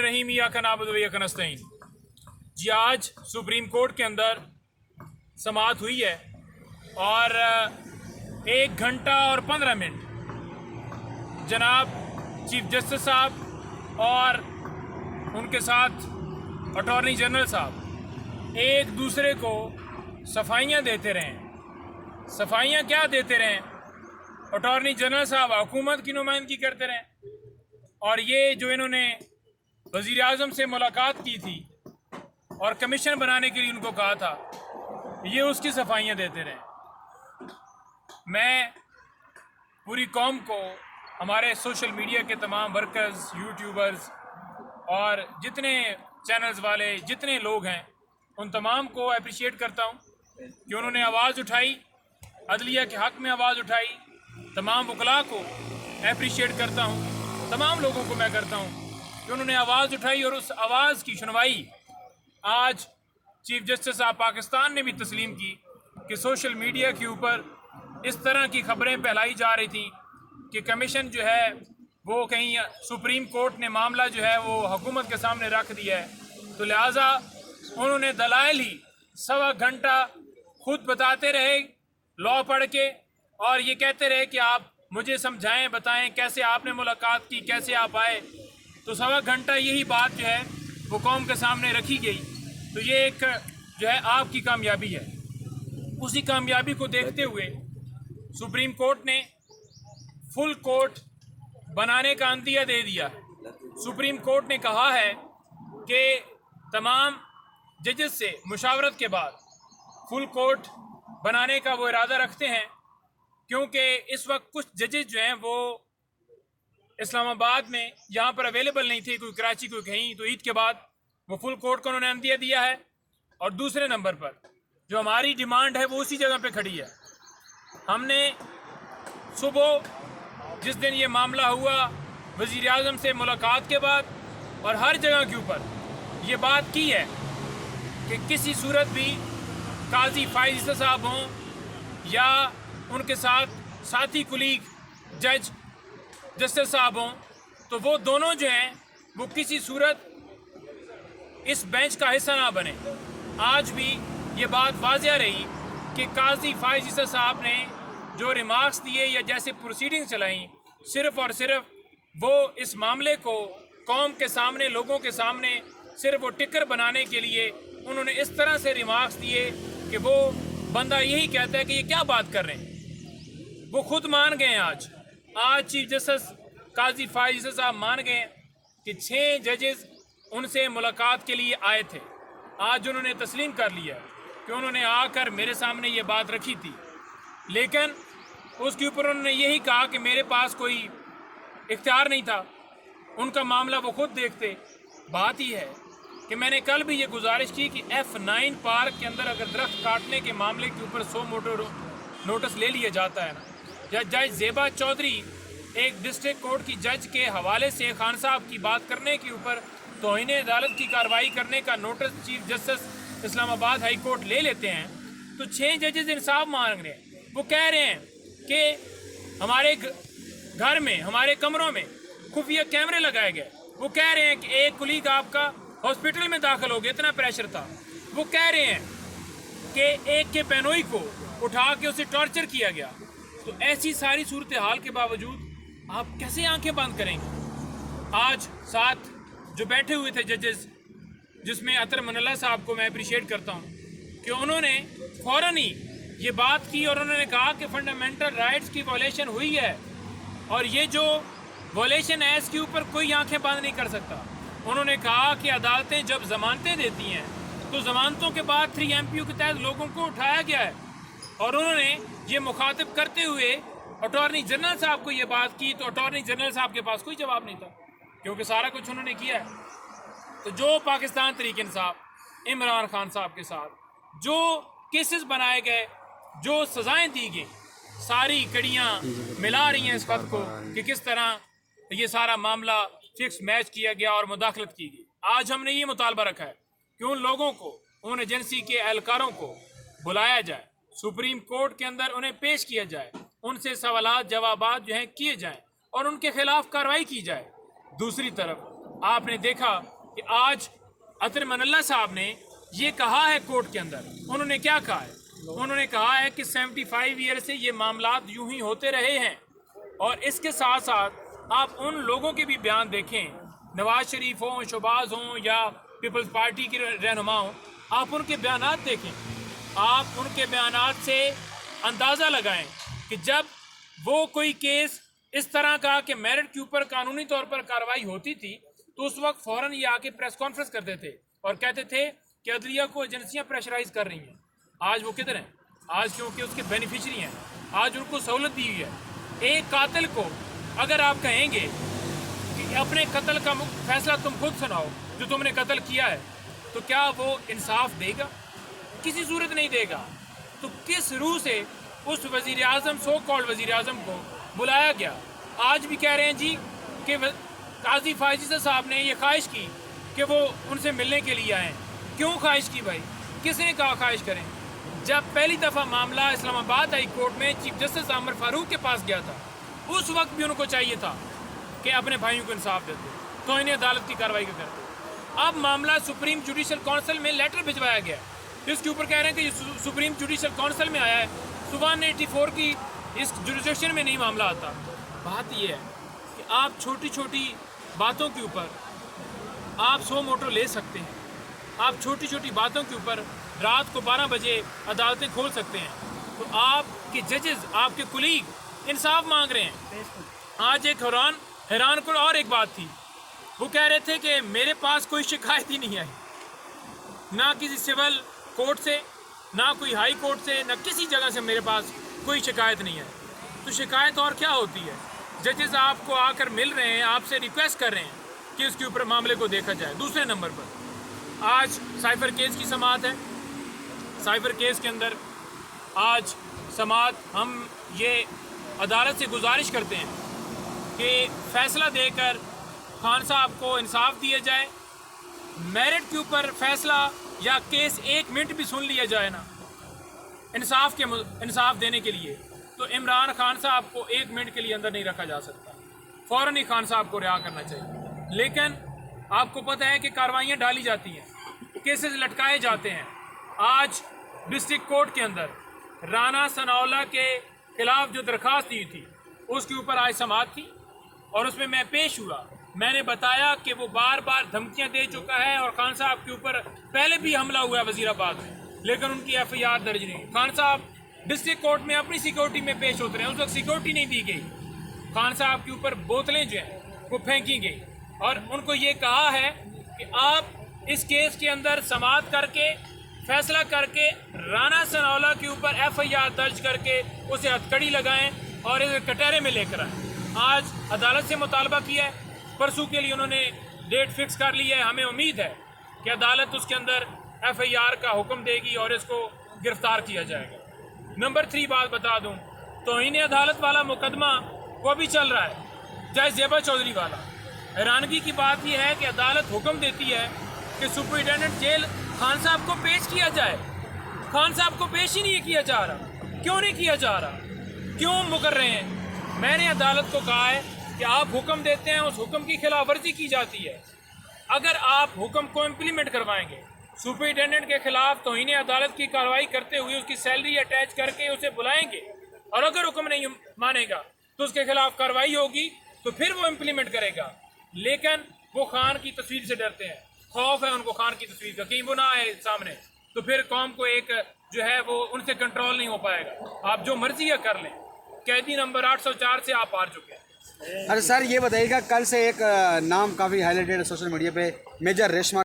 रहीम इय्याका नअबुदु व इय्याका नस्तईन। जी आज supreme court के अंदर समाअत हुई है और 1 घंटा और 15 मिनट जनाब चीफ जस्टिस साहब और उनके साथ अटॉर्नी जनरल साहब एक दूसरे को सफाइयाँ देते रहें। सफाइयाँ क्या देते रहें? अटॉर्नी जनरल साहब हुकूमत की नुमाइंदगी करते रहें और ये जो इन्होंने वज़ीर आज़म से मुलाकात की थी और कमीशन बनाने के लिए उनको कहा था, ये उसकी सफाइयाँ देते रहें। मैं पूरी कौम को, हमारे सोशल मीडिया के तमाम वर्कर्स, यूट्यूबर्स और जितने चैनल्स वाले जितने लोग हैं, उन तमाम को अप्रिशिएट करता हूँ कि उन्होंने आवाज़ उठाई, अदलिया के हक़ में आवाज़ उठाई। तमाम वकला को अप्रिशिएट करता हूँ, तमाम लोगों को मैं करता हूँ कि उन्होंने आवाज़ उठाई और उस आवाज़ की सुनवाई आज चीफ जस्टिस साहब पाकिस्तान ने भी तस्लीम की कि सोशल मीडिया के ऊपर इस तरह की खबरें फैलाई जा रही थी कि कमीशन जो है वो कहीं सुप्रीम कोर्ट ने मामला जो है वो हुकूमत के सामने रख दिया है, तो लिहाजा उन्होंने दलाइल ही 1.25 घंटा खुद बताते रहे लॉ पढ़ के और ये कहते रहे कि आप मुझे समझाएं, बताएं कैसे आपने मुलाकात की, कैसे आप आए। तो 1.25 घंटा यही बात जो है वो कौम के सामने रखी गई। तो ये एक जो है आपकी कामयाबी है। उसी कामयाबी को देखते हुए सुप्रीम कोर्ट ने फुल कोर्ट बनाने का अंदिया दे दिया। सुप्रीम कोर्ट ने कहा है कि तमाम जजेस से मुशावरत के बाद फुल कोर्ट बनाने का वो इरादा रखते हैं, क्योंकि इस वक्त कुछ जजेस जो हैं वो इस्लामाबाद में यहाँ पर अवेलेबल नहीं थे, कोई कराची कोई कहीं, तो ईद के बाद वो फुल कोर्ट को उन्होंने अंदिया दिया है। और दूसरे नंबर पर जो हमारी डिमांड है वो उसी जगह पे खड़ी है। हमने सुबह जिस दिन ये मामला हुआ वज़ीर आज़म से मुलाकात के बाद और हर जगह के ऊपर ये बात की है कि किसी सूरत भी काजी फाइज साहब हों या उनके साथ साथी कुलीग जज जस्टिस साहब हों, तो वो दोनों जो हैं वो किसी सूरत इस बेंच का हिस्सा ना बने। आज भी ये बात वाज़िया रही कि काजी फाइज साहब ने जो रिमार्क्स दिए या जैसे प्रोसीडिंग चलाई, सिर्फ़ और सिर्फ वो इस मामले को कौम के सामने, लोगों के सामने सिर्फ वो टिकर बनाने के लिए उन्होंने इस तरह से रिमार्क्स दिए कि वो बंदा यही कहता है कि ये क्या बात कर रहे हैं। वो खुद मान गए आज चीफ जस्टिस काजी फाइज साहब मान गए कि 6 जजेस उनसे मुलाकात के लिए आए थे। आज उन्होंने तस्लीम कर लिया कि उन्होंने आकर मेरे सामने ये बात रखी थी, लेकिन उसके ऊपर उन्होंने यही कहा कि मेरे पास कोई इख्तियार नहीं था, उनका मामला वो खुद देखते। बात ही है कि मैंने कल भी ये गुजारिश की कि F9 पार्क के अंदर अगर दरख्त काटने के मामले के ऊपर 100 मोटर नोटिस ले लिया जाता है ना, या जज ज़ेबा चौधरी एक डिस्ट्रिक्ट कोर्ट की जज के हवाले से खान साहब की बात करने के ऊपर तौहीन अदालत की कार्रवाई करने का notice chief justice Islamabad high court ले लेते हैं, तो 6 जजेस इंसाफ मांग रहे हैं। वो कह रहे हैं कि हमारे घर में, हमारे कमरों में खुफिया कैमरे लगाए गए। वो कह रहे हैं कि एक कुलीग आपका हॉस्पिटल में दाखिल हो गया, इतना प्रेशर था। वो कह रहे हैं कि एक के पैनोई को उठा के उसे टॉर्चर किया गया। तो ऐसी सारी सूरत हाल के बावजूद आप कैसे आंखें बंद करेंगे? आज साथ जो बैठे हुए थे जजेस, जिसमें अतर मनल्ला साहब को मैं अप्रिशिएट करता हूँ कि उन्होंने फ़ौरन ही ये बात की और उन्होंने कहा कि फंडामेंटल राइट्स की वॉलेशन हुई है और ये जो वॉलेशन है इसके ऊपर कोई आंखें बंद नहीं कर सकता। उन्होंने कहा कि अदालतें जब ज़मानतें देती हैं तो ज़मानतों के बाद 3 MPO के तहत लोगों को उठाया गया है। और उन्होंने ये मुखातिब करते हुए अटॉर्नी जनरल साहब को ये बात की, तो अटॉर्नी जनरल साहब के पास कोई जवाब नहीं था, क्योंकि सारा कुछ उन्होंने किया है। तो जो पाकिस्तान तहरीक इंसाफ, इमरान खान साहब के साथ जो केसेस बनाए गए, जो सज़ाएं दी गई, सारी कड़ियाँ मिला रही हैं इस वक्त को कि किस तरह ये सारा मामला फिक्स मैच किया गया और मुदाखलत की गई। आज हमने ये मुतालबा रखा है कि उन लोगों को, उन एजेंसी के एहलकारों को बुलाया जाए, सुप्रीम कोर्ट के अंदर उन्हें पेश किया जाए, उनसे सवालात जवाबात जो हैं किए जाएं और उनके खिलाफ कार्रवाई की जाए। दूसरी तरफ آپ نے دیکھا کہ آج اطہر من اللہ صاحب نے یہ کہا ہے کورٹ کے اندر. انہوں نے کیا کہا ہے؟ انہوں نے کہا ہے کہ 75 ایئر سے یہ معاملات یوں ہی ہوتے رہے ہیں. اور اس کے ساتھ ساتھ آپ ان لوگوں کے بھی بیان دیکھیں, نواز شریف ہوں, شہباز ہوں یا پیپلز پارٹی کے رہنما ہوں, آپ ان کے بیانات دیکھیں. آپ ان کے بیانات سے اندازہ لگائیں کہ جب وہ کوئی کیس اس طرح کا کہ میرٹ کے اوپر قانونی طور پر کارروائی ہوتی تھی تو اس وقت فوراً یہ آ کے پریس کانفرنس کرتے تھے اور کہتے تھے کہ عدلیہ کو ایجنسیاں پریشرائز کر رہی ہیں. آج وہ کدھر ہیں؟ آج کیونکہ اس کے بینیفیشری ہیں, آج ان کو سہولت دی ہوئی ہے. ایک قاتل کو اگر آپ کہیں گے کہ اپنے قتل کا فیصلہ تم خود سناؤ جو تم نے قتل کیا ہے, تو کیا وہ انصاف دے گا؟ کسی صورت نہیں دے گا. تو کس روح سے اس وزیر اعظم, سو کالڈ وزیر اعظم کو بلایا گیا؟ آج بھی کہہ رہے ہیں جی کہ قاضی فائز صاحب نے یہ خواہش کی کہ وہ ان سے ملنے کے لیے آئیں. کیوں خواہش کی بھائی؟ کس نے کہا خواہش کریں؟ جب پہلی دفعہ معاملہ اسلام آباد ہائی کورٹ میں چیف جسٹس عامر فاروق کے پاس گیا تھا, اس وقت بھی ان کو چاہیے تھا کہ اپنے بھائیوں کو انصاف دیتے, تو انہیں عدالت کی کارروائی کو کرتے. اب معاملہ سپریم جوڈیشل کونسل میں لیٹر بھجوایا گیا, جس کے اوپر کہہ رہے ہیں کہ یہ سپریم جوڈیشل کونسل میں آیا ہے, 184 کی اس جوڈیشن میں نہیں معاملہ آتا. بات یہ ہے کہ آپ چھوٹی چھوٹی باتوں کے اوپر آپ 100 موٹو لے سکتے ہیں. آپ چھوٹی چھوٹی باتوں کے اوپر رات کو 12 بجے عدالتیں کھول سکتے ہیں. تو آپ کے ججز, آپ کے کولیگ انصاف مانگ رہے ہیں. آج ایک حیران کن اور ایک بات تھی, وہ کہہ رہے تھے کہ میرے پاس کوئی شکایت ہی نہیں آئی, نہ کسی سول کورٹ سے, نہ کوئی ہائی کورٹ سے, نہ کسی جگہ سے میرے پاس کوئی شکایت نہیں ہے. تو شکایت اور کیا ہوتی ہے؟ ججز آپ کو آ کر مل رہے ہیں, آپ سے ریکویسٹ کر رہے ہیں کہ اس کے اوپر معاملے کو دیکھا جائے. دوسرے نمبر پر آج سائفر کیس کی سماعت ہے. سائفر کیس کے اندر آج سماعت, ہم یہ عدالت سے گزارش کرتے ہیں کہ فیصلہ دے کر خان صاحب کو انصاف دیا جائے. میرٹ کے اوپر فیصلہ یا کیس 1 منٹ بھی سن لیا جائے نا انصاف دینے کے لیے, تو عمران خان صاحب کو 1 منٹ کے لیے اندر نہیں رکھا جا سکتا. فوراً ہی خان صاحب کو رہا کرنا چاہیے. لیکن آپ کو پتہ ہے کہ کاروائیاں ڈالی جاتی ہیں, کیسز لٹکائے جاتے ہیں. آج ڈسٹرکٹ کورٹ کے اندر رانا ثناءاللہ کے خلاف جو درخواست دی تھی اس کے اوپر آج سماعت تھی, اور اس میں میں پیش ہوا. میں نے بتایا کہ وہ بار بار دھمکیاں دے چکا ہے اور خان صاحب کے اوپر پہلے بھی حملہ ہوا ہے وزیر آباد میں, لیکن ان کی FIR درج نہیں. خان صاحب ڈسٹرکٹ کورٹ میں اپنی سیکورٹی میں پیش ہوتے رہے, اس وقت سیکورٹی نہیں دی گئی. خان صاحب کے اوپر بوتلیں جو ہیں وہ پھینکی گئی, اور ان کو یہ کہا ہے کہ آپ اس کیس کے اندر سماعت کر کے فیصلہ کر کے رانا ثناءاللہ کے اوپر FIR درج کر کے اسے ہتھکڑی لگائیں اور اسے کٹہرے میں لے کر آئیں. آج عدالت سے مطالبہ کیا ہے, پرسوں کے لیے انہوں نے ڈیٹ فکس کر لی ہے. ہمیں امید ہے کہ عدالت اس کے اندر FIR کا حکم دے گی اور اس کو گرفتار کیا جائے گا. نمبر 3 بات بتا دوں, توہین عدالت والا مقدمہ وہ بھی چل رہا ہے, جج زیبا چودھری والا. حیرانگی کی بات یہ ہے کہ عدالت حکم دیتی ہے کہ سپرنٹینڈنٹ جیل خان صاحب کو پیش کیا جائے. خان صاحب کو پیش ہی نہیں کیا جا رہا. کیوں نہیں کیا جا رہا؟ کیوں مکر رہے ہیں؟ میں نے عدالت کو کہا ہے کہ آپ حکم دیتے ہیں, اس حکم کی خلاف ورزی کی جاتی ہے. اگر آپ حکم کو امپلیمنٹ کروائیں گے, سپرنٹینڈنٹ کے خلاف توہین عدالت کی کارروائی کرتے ہوئے اس کی سیلری اٹیچ کر کے اسے بلائیں گے, اور اگر حکم نہیں مانے گا تو اس کے خلاف کارروائی ہوگی, تو پھر وہ امپلیمنٹ کرے گا. لیکن وہ خان کی تصویر سے ڈرتے ہیں, خوف ہے ان کو خان کی تصویر کا, کہیں وہ نہ آئے سامنے, تو پھر قوم کو ایک جو ہے وہ ان سے کنٹرول نہیں ہو پائے گا. آپ جو مرضی ہے کر لیں. قیدی نمبر 804 سے آپ ہار چکے ہیں. اچھا سر یہ بتائیے گا, کل سے ایک نام کافی ہائی لائٹڈ ہے سوشل میڈیا پہ, میجر ریشما